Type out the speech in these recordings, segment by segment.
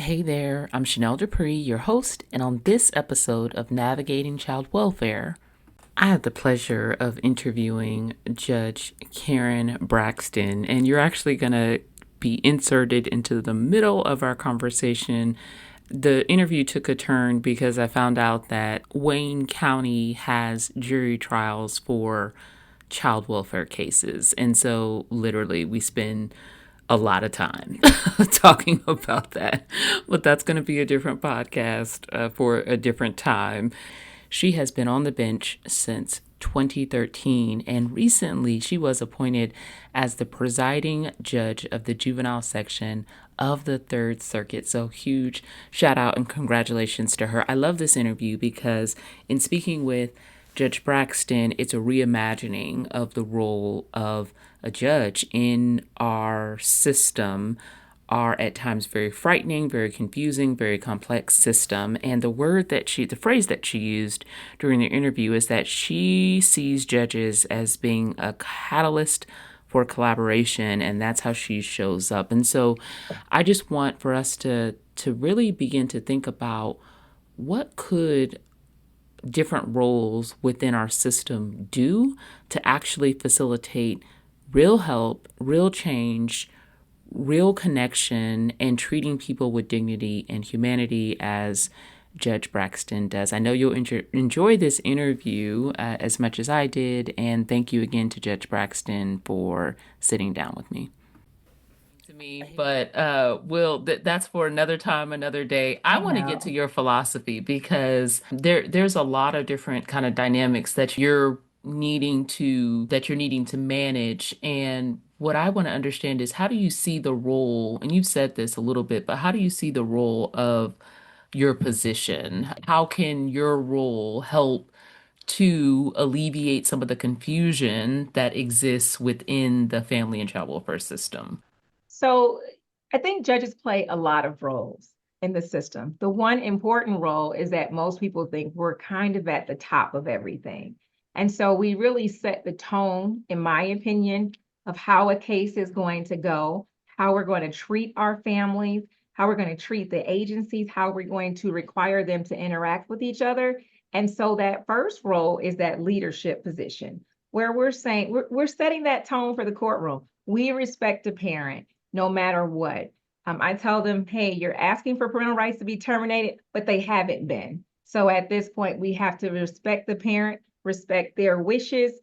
Hey there, I'm Chanel Dupree, your host, and on this episode of Navigating Child Welfare, I have the pleasure of interviewing Judge Karen Braxton, and you're actually going to be inserted into the middle of our conversation. The interview took a turn because I found out that Wayne County has jury trials for child welfare cases. And so, literally, we spend a lot of time talking about that. But that's going to be a different podcast for a different time. She has been on the bench since 2013, and recently she was appointed as the presiding judge of the juvenile section of the Third Circuit. So, huge shout out and congratulations to her. I love this interview because, in speaking with Judge Braxton, it's a reimagining of the role of a judge in our system, are at times very frightening, very confusing, very complex system. And the phrase that she used during the interview is that she sees judges as being a catalyst for collaboration, and that's how she shows up. And so I just want for us to really begin to think about what could different roles within our system do to actually facilitate real help, real change, real connection, and treating people with dignity and humanity as Judge Braxton does. I know you'll enjoy this interview as much as I did, and thank you again to Judge Braxton for sitting down with me. To me, but that's for another time, another day. I want to get to your philosophy because there's a lot of different kind of dynamics that you're needing to manage. And what I want to understand is, how do you see the role, and you've said this a little bit, but how do you see the role of your position? How can your role help to alleviate some of the confusion that exists within the family and child welfare system? So I think judges play a lot of roles in the system. The one important role is that most people think we're kind of at the top of everything. And so we really set the tone, in my opinion, of how a case is going to go, how we're going to treat our families, how we're going to treat the agencies, how we're going to require them to interact with each other. And so that first role is that leadership position where we're saying we're setting that tone for the courtroom. We respect the parent no matter what. I tell them, hey, you're asking for parental rights to be terminated, but they haven't been. So at this point, we have to respect the parent, respect their wishes,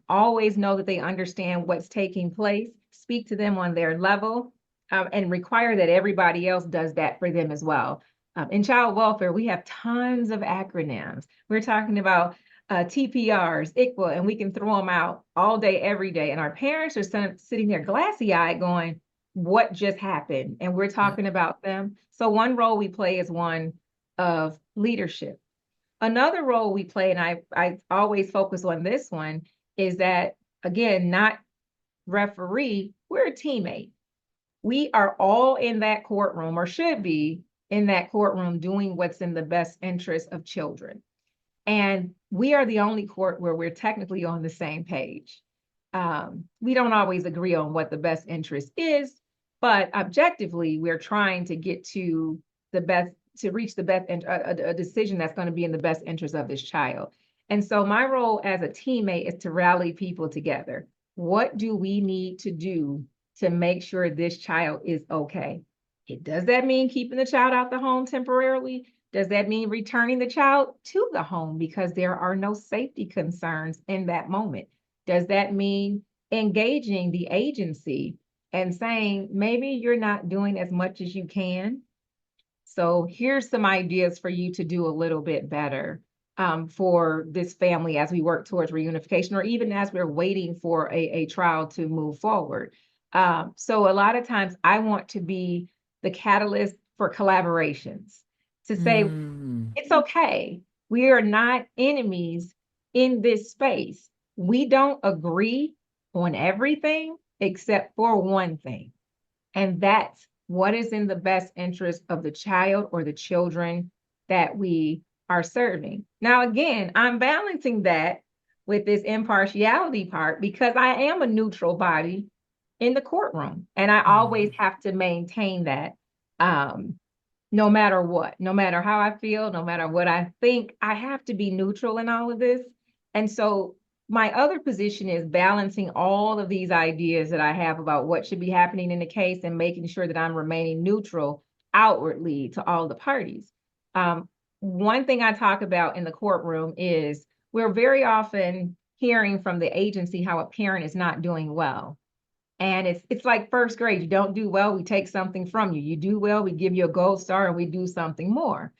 always know that they understand what's taking place, speak to them on their level, and require that everybody else does that for them as well. In child welfare, we have tons of acronyms. We're talking about TPRs, ICWA, and we can throw them out all day, every day. And our parents are sitting there glassy-eyed going, what just happened? And we're Yeah. talking about them. So one role we play is one of leadership. Another role we play, and I always focus on this one, is that, again, not referee, we're a teammate. We are all in that courtroom, or should be in that courtroom, doing what's in the best interest of children. And we are the only court where we're technically on the same page. We don't always agree on what the best interest is, but objectively, we're trying to get to the best, to reach the best, a decision that's going to be in the best interest of this child. And so my role as a teammate is to rally people together. What do we need to do to make sure this child is okay? Does that mean keeping the child out the home temporarily? Does that mean returning the child to the home because there are no safety concerns in that moment? Does that mean engaging the agency and saying, maybe you're not doing as much as you can? So here's some ideas for you to do a little bit better for this family as we work towards reunification, or even as we're waiting for a trial to move forward. So a lot of times I want to be the catalyst for collaborations to say, Mm. it's okay. We are not enemies in this space. We don't agree on everything except for one thing, and that's what is in the best interest of the child or the children that we are serving. Now, again, I'm balancing that with this impartiality part because I am a neutral body in the courtroom, and I always Mm. have to maintain that. Um, no matter what, no matter how I feel, no matter what I think, I have to be neutral in all of this. And so my other position is balancing all of these ideas that I have about what should be happening in the case and making sure that I'm remaining neutral outwardly to all the parties. Um, One thing I talk about in the courtroom is we're very often hearing from the agency how a parent is not doing well. And it's like first grade. You don't do well, we take something from you. You do well, we give you a gold star and we do something more.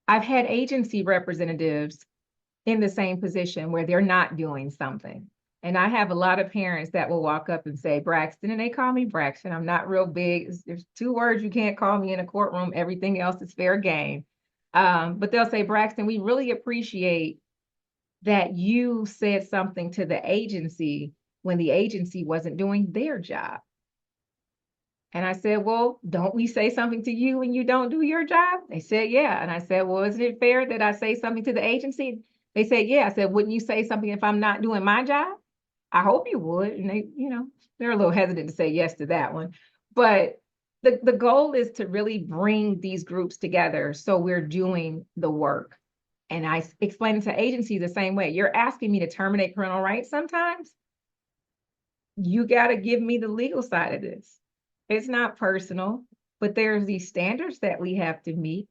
I've had agency representatives in the same position where they're not doing something. And I have a lot of parents that will walk up and say, Braxton, and they call me Braxton. I'm not real big. There's two words you can't call me in a courtroom. Everything else is fair game. But they'll say, Braxton, we really appreciate that you said something to the agency when the agency wasn't doing their job. And I said, well, don't we say something to you when you don't do your job? They said, yeah. And I said, well, isn't it fair that I say something to the agency? They said, yeah. I said, wouldn't you say something if I'm not doing my job? I hope you would. And they, they're a little hesitant to say yes to that one. But the goal is to really bring these groups together so we're doing the work. And I explain to agencies the same way. You're asking me to terminate parental rights sometimes. You got to give me the legal side of this. It's not personal, but there's these standards that we have to meet.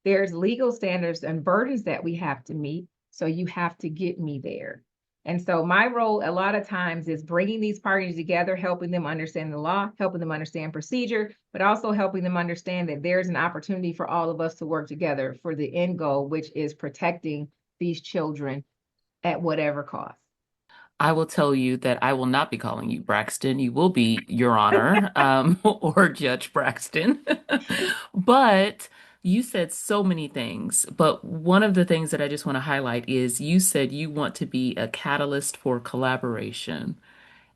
There's legal standards and burdens that we have to meet. So you have to get me there. And so my role a lot of times is bringing these parties together, helping them understand the law, helping them understand procedure, but also helping them understand that there's an opportunity for all of us to work together for the end goal, which is protecting these children at whatever cost. I will tell you that I will not be calling you Braxton. You will be Your Honor, or Judge Braxton. But you said so many things. But one of the things that I just want to highlight is you said you want to be a catalyst for collaboration.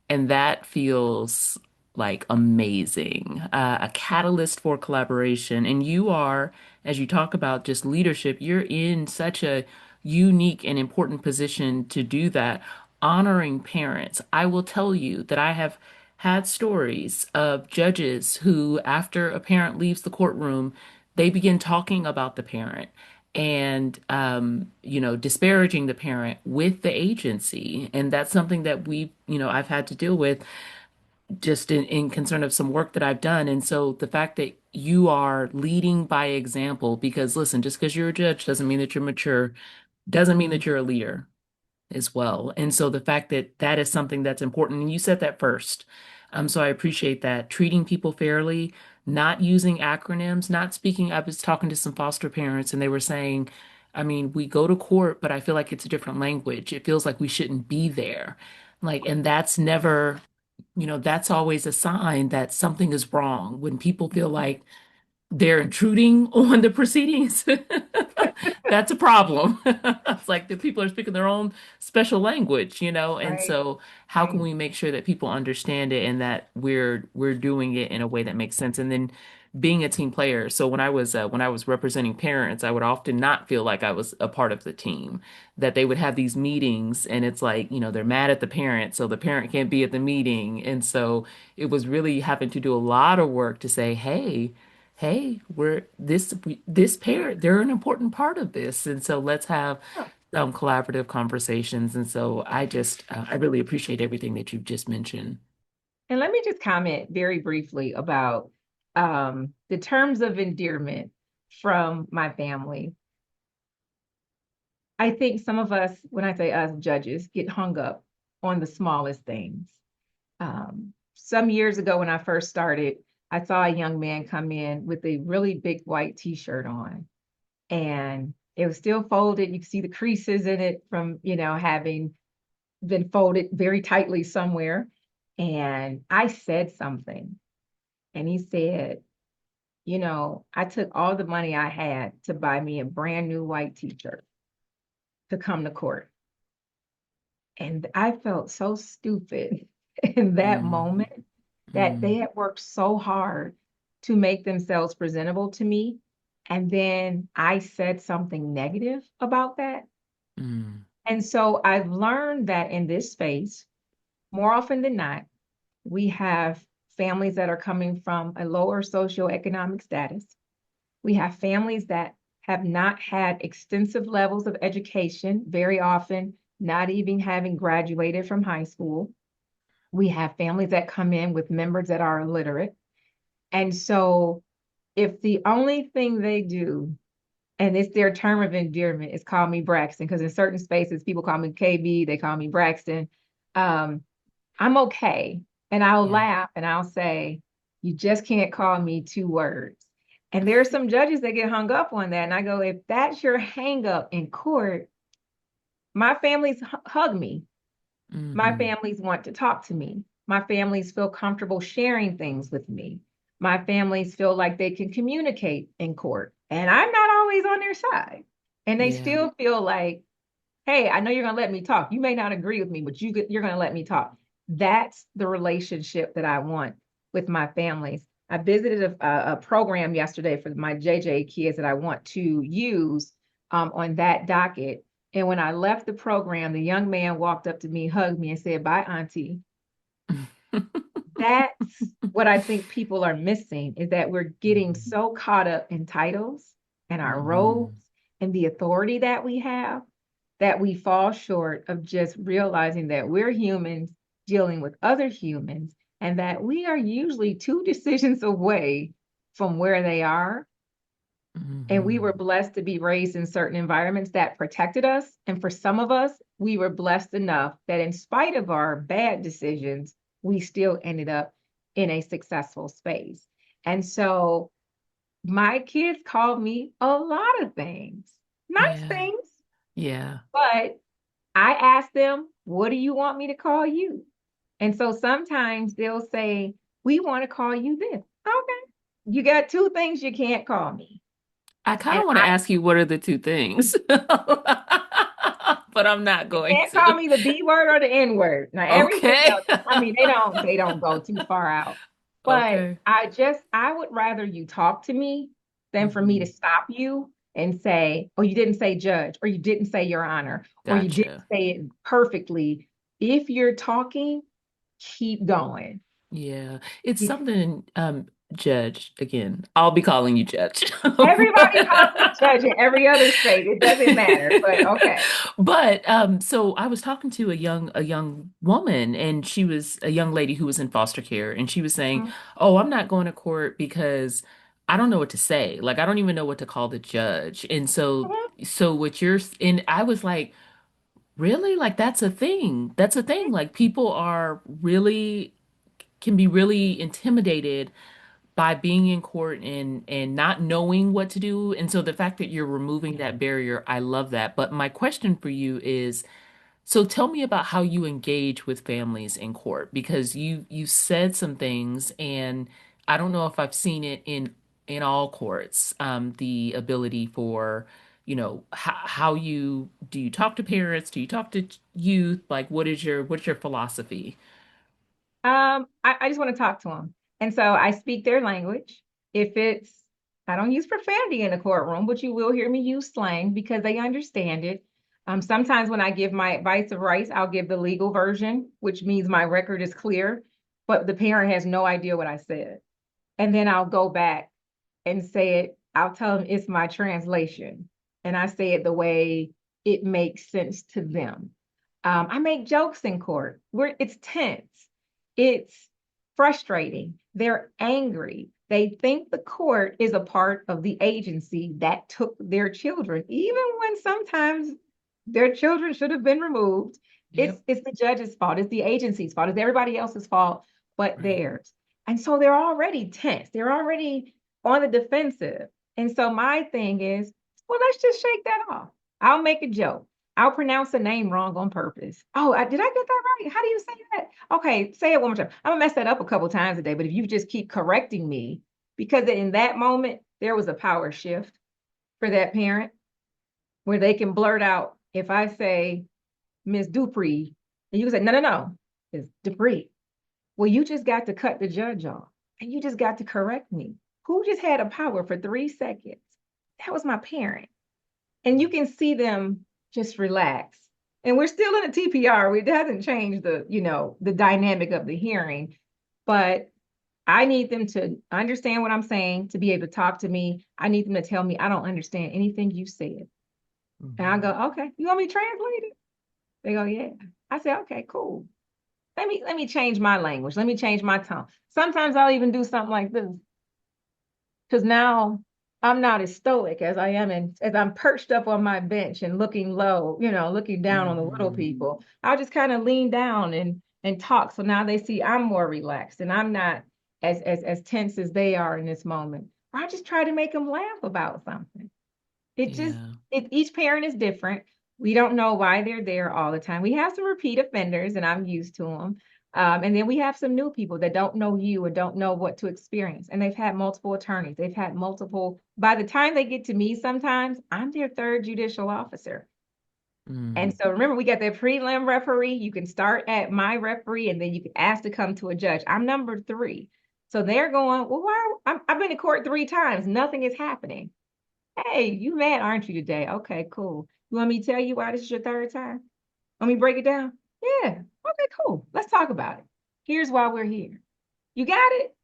And that feels like amazing. A catalyst for collaboration. And you are, as you talk about just leadership, you're in such a unique and important position to do that. Honoring parents. I will tell you that I have had stories of judges who, after a parent leaves the courtroom, they begin talking about the parent and disparaging the parent with the agency. And that's something that I've had to deal with just in concern of some work that I've done. And so the fact that you are leading by example, because listen, just because you're a judge doesn't mean that you're mature, doesn't mean that you're a leader as well. And so the fact that that is something that's important, and you said that first. So I appreciate that. Treating people fairly, not using acronyms, not speaking. I was talking to some foster parents and they were saying, I mean, we go to court, but I feel like it's a different language. It feels like we shouldn't be there. And that's never, that's always a sign that something is wrong when people feel like they're intruding on the proceedings. That's a problem. It's like the people are speaking their own special language, and Right, so how can right. we make sure that people understand it and that we're doing it in a way that makes sense? And then being a team player. So when I was representing parents, I would often not feel like I was a part of the team, that they would have these meetings and it's like, they're mad at the parent, so the parent can't be at the meeting. And so it was really having to do a lot of work to say, hey, this pair, they're an important part of this. And so let's have collaborative conversations. And so I really appreciate everything that you've just mentioned. And let me just comment very briefly about the terms of endearment from my family. I think some of us, when I say us judges, get hung up on the smallest things. Some years ago, when I first started, I saw a young man come in with a really big white t-shirt on, and it was still folded. You could see the creases in it from, having been folded very tightly somewhere. And I said something, and he said, I took all the money I had to buy me a brand new white t-shirt to come to court. And I felt so stupid in that Mm, moment that they mm, had worked so hard to make themselves presentable to me. And then I said something negative about that. mm, And so I've learned that in this space, more often than not, we have families that are coming from a lower socioeconomic status. We have families that have not had extensive levels of education, very often not even having graduated from high school. We have families that come in with members that are illiterate. And so if the only thing they do, and it's their term of endearment, is call me Braxton, because in certain spaces, people call me KB, they call me Braxton. Um, I'm okay. And I'll Yeah. laugh and I'll say, you just can't call me two words. And there are some judges that get hung up on that. And I go, if that's your hang up in court, my families hug me. My Mm-hmm. families want to talk to me. My families feel comfortable sharing things with me. My families feel like they can communicate in court. And I'm not always on their side. And they Yeah. still feel like, hey, I know you're going to let me talk. You may not agree with me, but you're going to let me talk. That's the relationship that I want with my families. I visited a program yesterday for my JJ kids that I want to use on that docket. And when I left the program, the young man walked up to me, hugged me, and said, "Bye, Auntie." That's what I think people are missing, is that we're getting so caught up in titles and our Mm-hmm. roles and the authority that we have, that we fall short of just realizing that we're humans dealing with other humans, and that we are usually two decisions away from where they are. And we Mm-hmm. were blessed to be raised in certain environments that protected us. And for some of us, we were blessed enough that in spite of our bad decisions, we still ended up in a successful space. And so my kids called me a lot of things, nice Yeah. things, Yeah. but I asked them, what do you want me to call you? And so sometimes they'll say, we want to call you this. Okay. You got two things you can't call me. I kind And of want to ask you what are the two things, but I'm not you going can't call to. me the B word or the N word. Now everything Okay. else, I mean, they don't go too far out. But Okay. I would rather you talk to me than for me to Hmm. stop you and say, oh, you didn't say judge, or you didn't say your honor, or you didn't Gotcha. say it perfectly. If you're talking, keep going. Yeah. It's Yeah. something, Judge, again, I'll be calling you Judge. Everybody calls me judge in every other state. It doesn't matter, but okay. But so I was talking to a young woman, and she was a young lady who was in foster care, and she was saying, Mhm. "Oh, I'm not going to court because I don't know what to say. Like I don't even know what to call the judge." And so what you're and I was like, "Really? Like that's a thing. That's a thing. Like people are really can be really intimidated by being in court and not knowing what to do. And so the fact that you're removing that barrier, I love that. But my question for you is, so tell me about how you engage with families in court because you said some things and I don't know if I've seen it in all courts, the ability for, how you do you talk to parents? Do you talk to youth? Like what's your philosophy? I just want to talk to them. And so I speak their language. If it's, I don't use profanity in the courtroom, but you will hear me use slang because they understand it. Sometimes when I give my advice of rights, I'll give the legal version, which means my record is clear, but the parent has no idea what I said. And then I'll go back and say it. I'll tell them it's my translation. And I say it the way it makes sense to them. I make jokes in court where it's tense, it's frustrating, they're angry. They think the court is a part of the agency that took their children, even when sometimes their children should have been removed. It's Yep. it's the judge's fault, it's the agency's fault, it's everybody else's fault but Right. theirs. And so they're already tense, they're already on the defensive. And so my thing is, well, let's just shake that off. I'll make a joke. I'll pronounce a name wrong on purpose. Oh, did I get that right? How do you say that? Okay, say it one more time. I'm gonna mess that up a couple times a day, but if you just keep correcting me, because in that moment there was a power shift for that parent where they can blurt out, if I say Miss Dupree, and you can say, no, no, no, it's Dupree. Well, you just got to cut the judge off and you just got to correct me. Who just had a power for 3 seconds? That was my parent. And you can see them just relax. And we're still in a TPR. It hasn't changed the dynamic of the hearing. But I need them to understand what I'm saying, to be able to talk to me. I need them to tell me I don't understand anything you said. And I Mm-hmm. go, okay, you want me to translate it? They go, yeah. I say, okay, cool. Let me change my language. Let me change my tone. Sometimes I'll even do something like this because now I'm not as stoic as I am, and as I'm perched up on my bench and looking low, looking down on the little Mm-hmm. people. I'll just kind of lean down and talk. So now they see I'm more relaxed and I'm not as tense as they are in this moment. Or I just try to make them laugh about something. It just Yeah. each parent is different. We don't know why they're there all the time. We have some repeat offenders, and I'm used to them. And then we have some new people that don't know you or don't know what to experience. And they've had multiple attorneys. They've had multiple, by the time they get to me, sometimes I'm their third judicial officer. Mm. And so remember, we got that prelim referee. You can start at my referee and then you can ask to come to a judge. I'm number three. So they're going, well, I've been to court 3 times. Nothing is happening. Hey, you mad, aren't you, today? Okay, cool. You want me to tell you why this is your third time? Want me to break it down? Yeah. Okay, cool. Let's talk about it. Here's why we're here. You got it?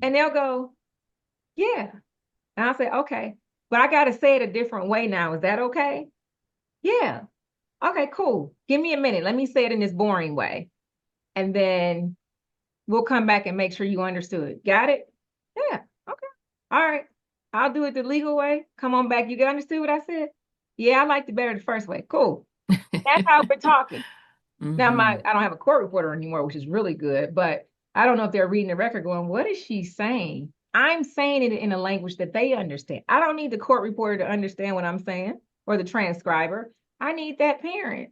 And they'll go, yeah. And I'll say, okay, but I got to say it a different way now. Is that okay? Yeah. Okay, cool. Give me a minute. Let me say it in this boring way. And then we'll come back and make sure you understood. Got it? Yeah. Okay. All right. I'll do it the legal way. Come on back. You understood what I said? Yeah, I liked it better the first way. Cool. That's how we're talking. Now Mm-hmm. I don't have a court reporter anymore, which is really good, but I don't know if they're reading the record going, what is she saying? I'm saying it in a language that they understand. I don't need the court reporter to understand what I'm saying or the transcriber. I need that parent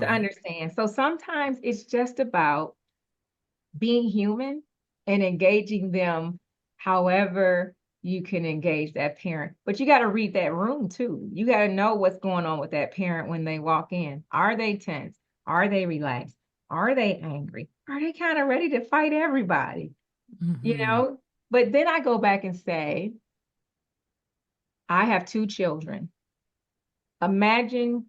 to Right. understand. So sometimes it's just about being human and engaging them however you can engage that parent. But you got to read that room too. You got to know what's going on with that parent when they walk in. Are they tense? Are they relaxed? Are they angry? Are they kind of ready to fight everybody? You Mm-hmm. know? But then I go back and say, I have 2 children. Imagine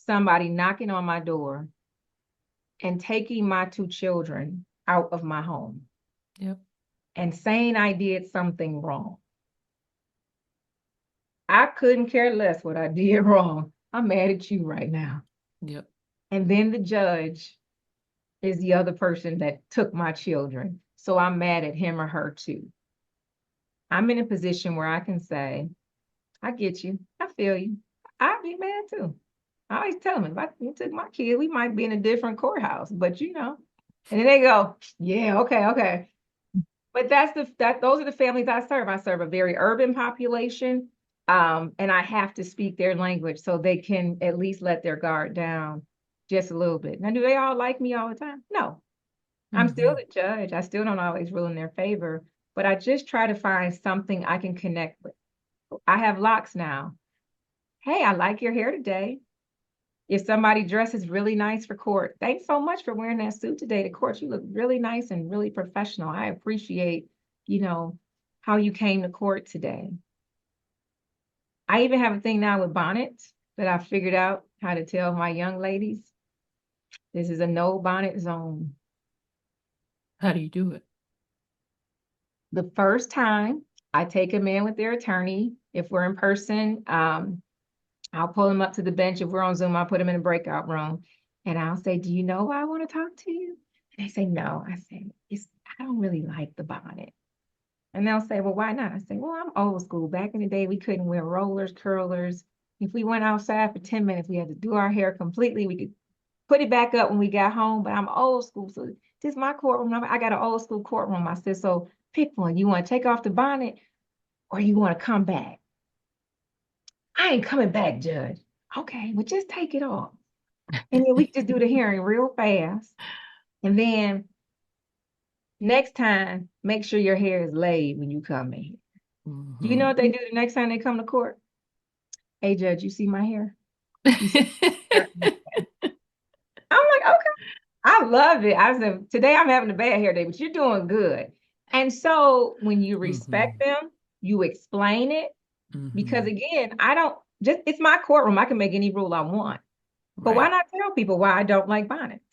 somebody knocking on my door and taking my 2 children out of my home Yep. and saying I did something wrong. I couldn't care less what I did wrong. I'm mad at you right now. Yep. And then the judge is the other person that took my children. So I'm mad at him or her too. I'm in a position where I can say, I get you. I feel you. I'd be mad too. I always tell them, if you took my kid, we might be in a different courthouse, but you know. And then they go, yeah, okay, okay. But those are the families I serve. I serve a very urban population, and I have to speak their language so they can at least let their guard down just a little bit. Now, do they all like me all the time? No. I'm still Mm-hmm. the judge. I still don't always rule in their favor, but I just try to find something I can connect with. I have locks now. Hey, I like your hair today. If somebody dresses really nice for court, thanks so much for wearing that suit today to court. You look really nice and really professional. I appreciate, you know, how you came to court today. I even have a thing now with bonnets that I figured out how to tell my young ladies this is a no bonnet zone. How do you do it? The first time I take them in with their attorney, if we're in person, I'll pull them up to the bench. If we're on Zoom, I'll put them in a breakout room and I'll say, do you know why I want to talk to you? And they say, no. I say, I don't really like the bonnet. And they'll say, well, why not? I say, well, I'm old school. Back in the day, we couldn't wear rollers, curlers. If we went outside for 10 minutes, we had to do our hair completely. We could put it back up when we got home, but I'm old school. So this is my courtroom. I got an old school courtroom. I said, so pick one. You want to take off the bonnet or you want to come back? I ain't coming back, Judge. Okay, well, just take it off. And then we just do the hearing real fast. And then next time, make sure your hair is laid when you come in. Do you know Mm-hmm. what they do the next time they come to court? Hey, Judge, you see my hair? You see my hair? I'm like, okay, I love it. I said, today I'm having a bad hair day, but you're doing good. And so when you Mm-hmm. respect them, you explain it. Because Mm-hmm. again, I don't just, it's my courtroom. I can make any rule I want. But why Right. not tell people why I don't like bonnets?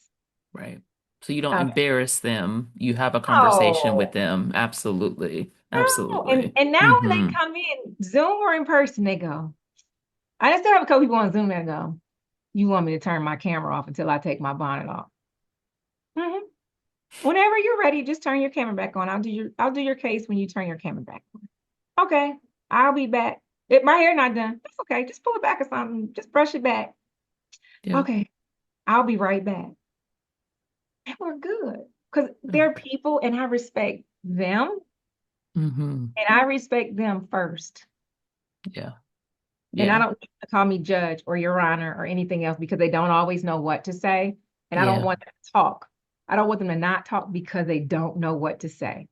Right. So you don't Okay. embarrass them. You have a conversation with Oh, them. Absolutely. no. And Absolutely. and now when they Mm-hmm. come in, Zoom or in person, they go. I still have a couple people on Zoom that go, you want me to turn my camera off until I take my bonnet off. Mhm. Whenever you're ready, just turn your camera back on. I'll do your case when you turn your camera back on. Okay, I'll be back. If my hair not done, that's okay. Just pull it back or something. Just brush it back. Yeah. Okay, I'll be right back. And we're good. Because they're Okay. people and I respect them Mm-hmm. and I respect them first. Yeah. And I Yeah. don't need to call me judge or your honor or anything else because they don't always know what to say. And I don't Yeah. want them to talk. I don't want them to not talk because they don't know what to say.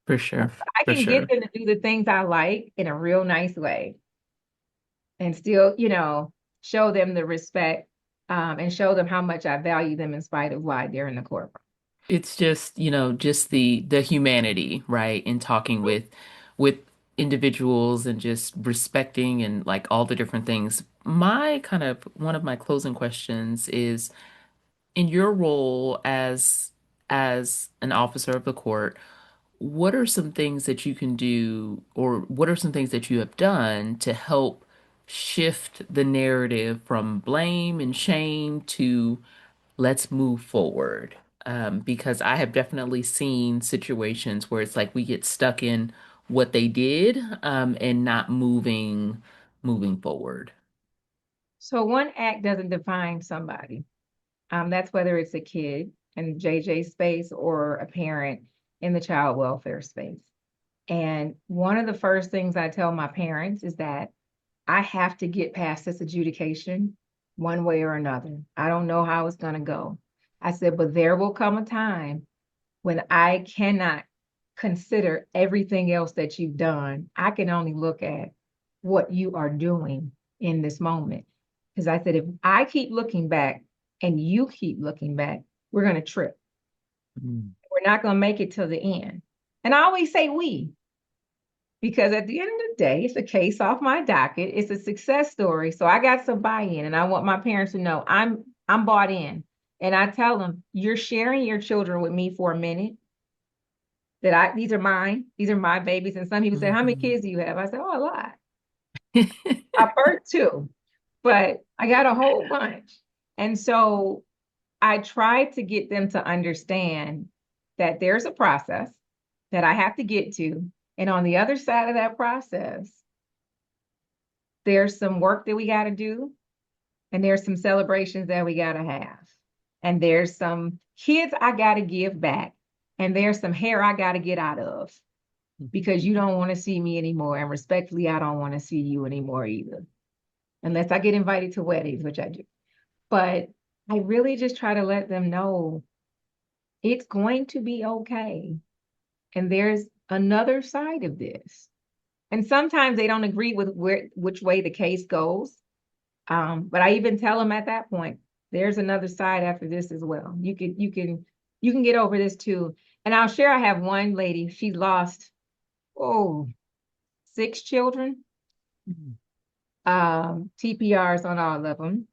For And sure. I For can get sure. them to do the things I like in a real nice way and still, show them the respect, and show them how much I value them in spite of why they're in the courtroom. It's just, just the humanity, right? In talking with individuals and just respecting and like all the different things. My kind of one of my closing questions is in your role as an officer of the court, what are some things that you can do, or what are some things that you have done to help shift the narrative from blame and shame to let's move forward? Because I have definitely seen situations where it's like we get stuck in what they did, and not moving forward. So one act doesn't define somebody. That's whether it's a kid in JJ space or a parent in the child welfare space. And one of the first things I tell my parents is that I have to get past this adjudication one way or another. I don't know how it's going to go. I said, but there will come a time when I cannot consider everything else that you've done. I can only look at what you are doing in this moment. Because I said, if I keep looking back and you keep looking back, we're going to trip. Mm. We're not going to make it till the end. And I always say we, because at the end of the day, it's a case off my docket. It's a success story. So I got some buy-in and I want my parents to know I'm bought in. And I tell them, you're sharing your children with me for a minute. These are mine, these are my babies. And some people say, how many Mhm. kids do you have? I said, oh, a lot. I birthed two, but I got a whole bunch. And so I try to get them to understand that there's a process that I have to get to. And on the other side of that process, there's some work that we got to do, and there's some celebrations that we got to have. And there's some kids I got to give back, and there's some hair I got to get out of because you don't want to see me anymore. And respectfully, I don't want to see you anymore either, unless I get invited to weddings, which I do. But I really just try to let them know it's going to be okay. And there's another side of this. And sometimes they don't agree with which way the case goes. But I even tell them at that point, there's another side after this as well. You can get over this too. And I'll share, I have one lady, she lost, oh, 6 children, Mhm. TPRs on all of them.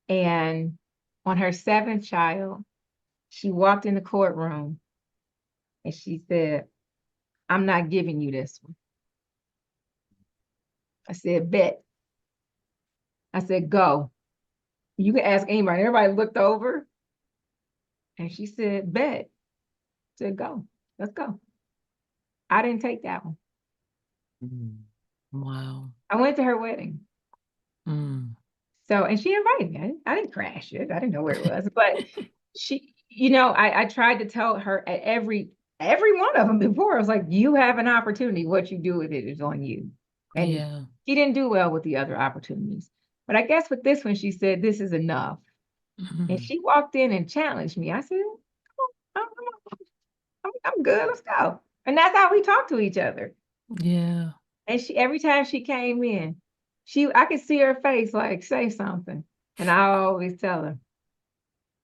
And on her seventh child, she walked in the courtroom and she said, I'm not giving you this one. I said, bet. I said, go. You can ask anybody. Everybody looked over and she said, bet. I said, go. Let's go. I didn't take that one. Mm. Wow. I went to her wedding. Mm. So, and she invited me. I didn't crash it. I didn't know where it was, but I tried to tell her at every one of them before. I was like, you have an opportunity. What you do with it is on you. And Yeah. she didn't do well with the other opportunities. But I guess with this one, she said, this is enough. And Mhm. she walked in and challenged me. I said, oh, I'm good. Let's go. And that's how we talk to each other. Yeah. And she every time she came in, I could see her face like, say something. And I always tell her,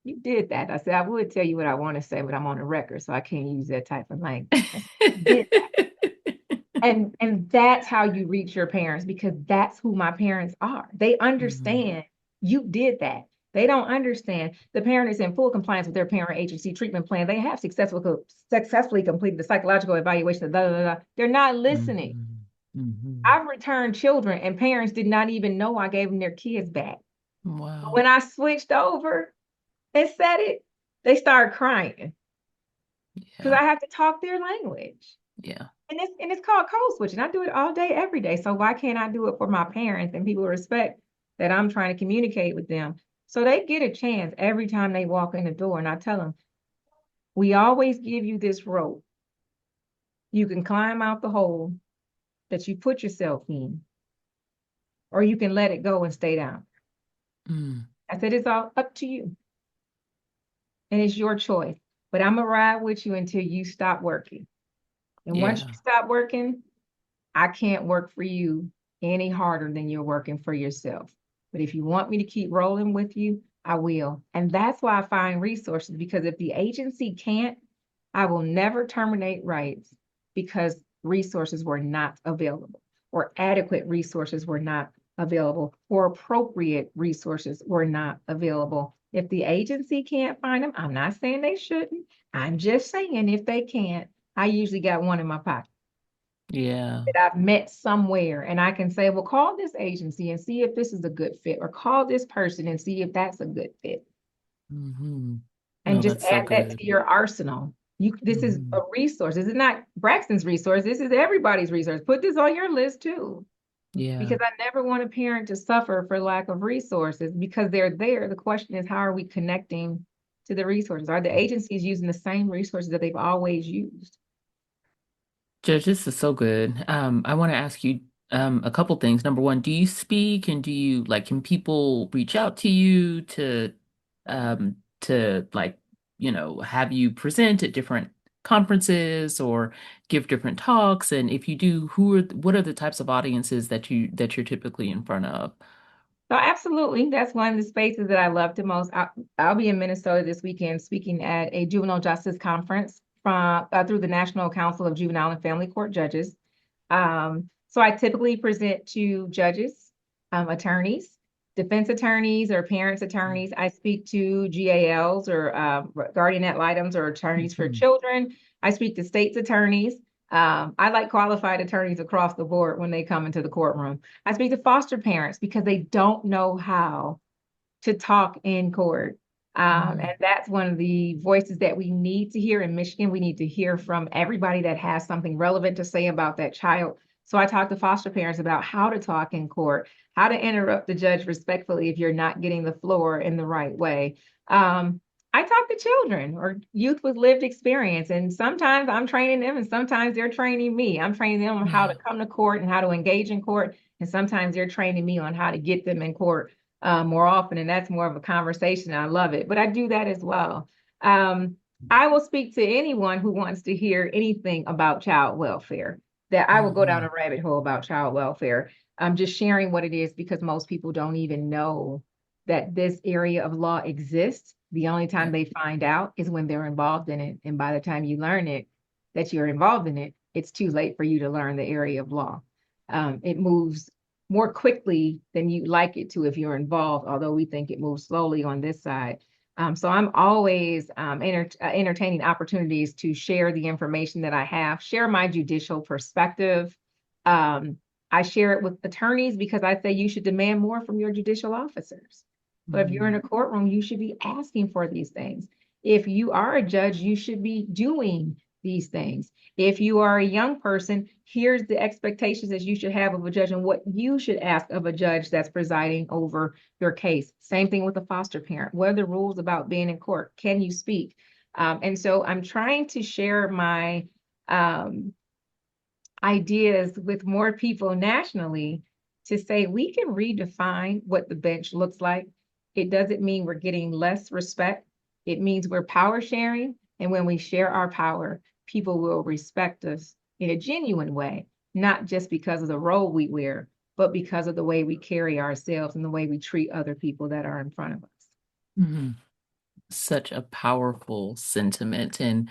you did that. I said, I would tell you what I want to say, but I'm on the record, so I can't use that type of language. I said, you did that. And that's how you reach your parents because that's who my parents are. They Mhm. understand you did that. They don't understand. The parent is in full compliance with their parent agency treatment plan. They have successfully completed the psychological evaluation. Blah, blah, blah. They're not listening. Mhm. Mhm. I've returned children and parents did not even know I gave them their kids back. But Wow. when I switched over and said it, they started crying because Yeah. I have to talk their language. Yeah. And it's called code switching. I do it all day, every day. So why can't I do it for my parents and people respect that I'm trying to communicate with them? So they get a chance every time they walk in the door. And I tell them, we always give you this rope. You can climb out the hole that you put yourself in, or you can let it go and stay down. Mm. I said, it's all up to you. And it's your choice. But I'm gonna ride with you until you stop working. And once you Yeah. stop working, I can't work for you any harder than you're working for yourself. But if you want me to keep rolling with you, I will. And that's why I find resources, because if the agency can't, I will never terminate rights because resources were not available, or adequate resources were not available, or appropriate resources were not available. If the agency can't find them, I'm not saying they shouldn't. I'm just saying if they can't, I usually got one in my pocket Yeah. that I've met somewhere, and I can say, well, call this agency and see if this is a good fit, or call this person and see if that's a good fit, Hmm. and No, just that's so add that good. to your arsenal. This is a Hmm. resource. This is not Braxton's resource. This is everybody's resource. Put this on your list too, Yeah. because I never want a parent to suffer for lack of resources because they're there. The question is, how are we connecting to the resources? Are the agencies using the same resources that they've always used? Judge, this is so good. I want to ask you a couple things. Number one, do you speak and do you like can people reach out to you to like, have you present at different conferences or give different talks? And if you do, what are the types of audiences that you're typically in front of? So absolutely, that's one of the spaces that I love the most. I'll be in Minnesota this weekend speaking at a juvenile justice conference from through the National Council of Juvenile and Family Court Judges. So I typically present to judges, attorneys, defense attorneys, or parents' attorneys. I speak to GALs, or guardian ad litems, or attorneys for Mhm. children. I speak to state's attorneys. I like qualified attorneys across the board when they come into the courtroom. I speak to foster parents because they don't know how to talk in court. And Mhm. that's one of the voices that we need to hear in Michigan. We need to hear from everybody that has something relevant to say about that child. So I talk to foster parents about how to talk in court, how to interrupt the judge respectfully if you're not getting the floor in the right way. I talk to children or youth with lived experience, and sometimes I'm training them, and sometimes they're training me. I'm training them on how to Yeah. come to court and how to engage in court, and sometimes they're training me on how to get them in court more often, and that's more of a conversation. I love it, but I do that as well. Um, I will speak to anyone who wants to hear anything about child welfare. That I will go down a Mhm. rabbit hole about child welfare. I'm just sharing what it is because most people don't even know that this area of law exists. The only time Yeah. they find out is when they're involved in it, and by the time you learn it, that you're involved in it, it's too late for you to learn the area of law. It moves more quickly than you'd like it to if you're involved, although we think it moves slowly on this side. So I'm always entertaining opportunities to share the information that I have, share my judicial perspective. Um, I share it with attorneys because I say you should demand more from your judicial officers. But if you're in Mhm. a courtroom, you should be asking for these things. If you are a judge, you should be doing these things. If you are a young person, here's the expectations that you should have of a judge and what you should ask of a judge that's presiding over your case. Same thing with a foster parent. What are the rules about being in court? Can you speak? And so I'm trying to share my um, ideas with more people nationally to say we can redefine what the bench looks like. It doesn't mean we're getting less respect. It means we're power sharing. And when we share our power, people will respect us in a genuine way, not just because of the role we wear, but because of the way we carry ourselves and the way we treat other people that are in front of us. Mhm. Such a powerful sentiment. And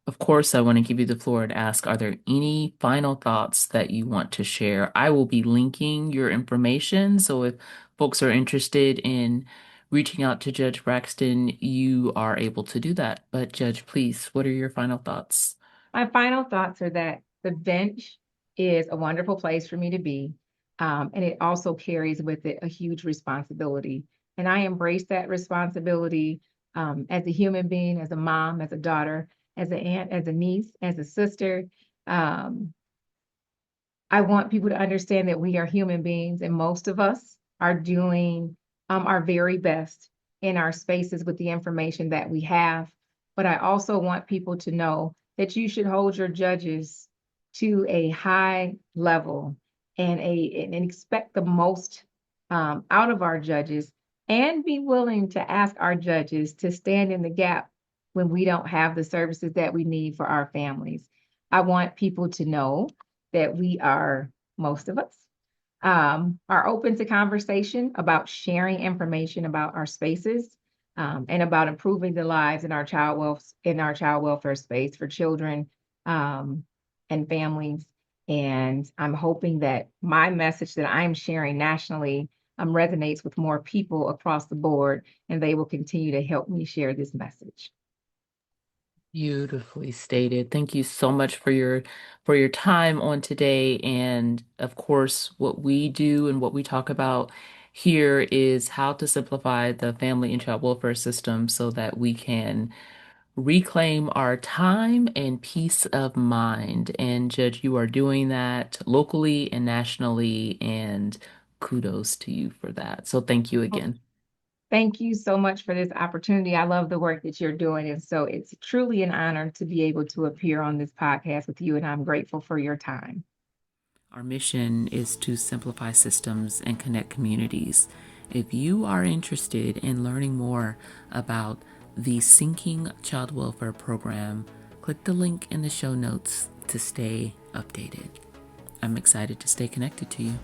of course, I want to give you the floor to ask, are there any final thoughts that you want to share? I will be linking your information. So if folks are interested in reaching out to Judge Braxton, you are able to do that. But Judge, please, what are your final thoughts? My final thoughts are that the bench is a wonderful place for me to be. And it also carries with it a huge responsibility. And I embrace that responsibility as a human being, as a mom, as a daughter, as an aunt, as a niece, as a sister. Um, I want people to understand that we are human beings, and most of us are doing our very best in our spaces with the information that we have. But I also want people to know that you should hold your judges to a high level and expect the most out of our judges, and be willing to ask our judges to stand in the gap when we don't have the services that we need for our families. I want people to know that we are, most of us, are open to conversation about sharing information about our spaces, and about improving the lives in our child welfare space for children, and families. And I'm hoping that my message that I'm sharing nationally resonates with more people across the board, and they will continue to help me share this message. Beautifully stated. Thank you so much for your time on today. And of course, what we do and what we talk about here is how to simplify the family and child welfare system so that we can reclaim our time and peace of mind. And Judge, you are doing that locally and nationally, and kudos to you for that. So thank you again. Thank you so much for this opportunity. I love the work that you're doing. And so it's truly an honor to be able to appear on this podcast with you. And I'm grateful for your time. Our mission is to simplify systems and connect communities. If you are interested in learning more about the Sinking Child Welfare Program, click the link in the show notes to stay updated. I'm excited to stay connected to you.